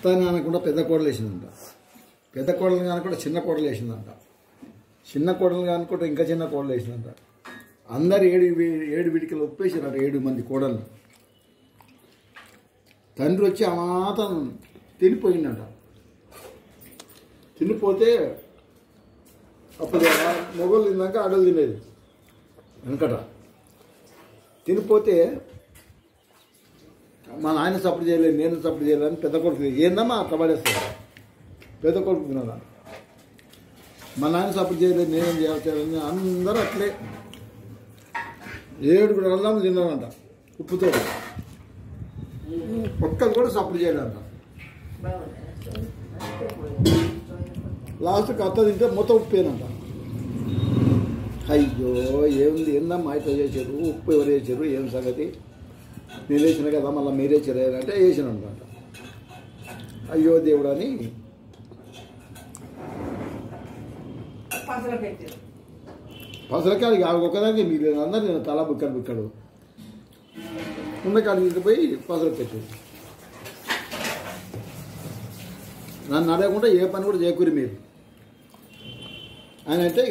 అత్తని అనకుండా పెద్ద కోడలు వేసిందంట, పెద్ద కోడలు కానుకుంటే చిన్న కోడలు వేసిందంట, చిన్న కోడలు కానుకుంటే ఇంకా చిన్న కోడలు వేసిందంట. అందరు ఏడు విడికలు ఒప్పేసారట 7 మంది కోడలు. తండ్రి వచ్చి ఆ మాత్రం తినిపోయిందట. తినిపోతే అప్పుడు మొగలు తిన్నాక ఆడలు తినేది వెనకట. తినిపోతే మా నాయన సపోర్ట్ చేయలేదు, నేను సపోర్ట్ చేయలేదని పెద్ద కొడుకు ఏందమ్మా అట్లా పడేస్తాడు. పెద్ద కొడుకు తినాలా, మా నాయన సపోర్ట్ చేయలేదు నేనేం చేయాలని అందరూ అట్లే 7 అల్లం తిన్నారంట ఉప్పుతో. ఒక్కరు కూడా సపోర్ట్ చేయలేదంట. లాస్ట్కి అత్త తింటే మొత్తం ఉప్పేనంట. అయ్యో ఏముంది ఏందమ్మా ఇట్లా చేశారు, ఉప్పు ఎవరు వేసారు, ఏం సంగతి, నేను వేసిన కదా మళ్ళీ మీరే చేయాలంటే వేసినంట. అయ్యో దేవుడు అని పసలకాడికి ఒక్కదానికి మీరు అందరు నేను తల బుక్కడు ఉండకాడికి తీసుకుపోయి పసలు పెట్టాడు. నన్ను అడగకుండా ఏ పని కూడా చేయకూరి మీరు ఆయన అంటే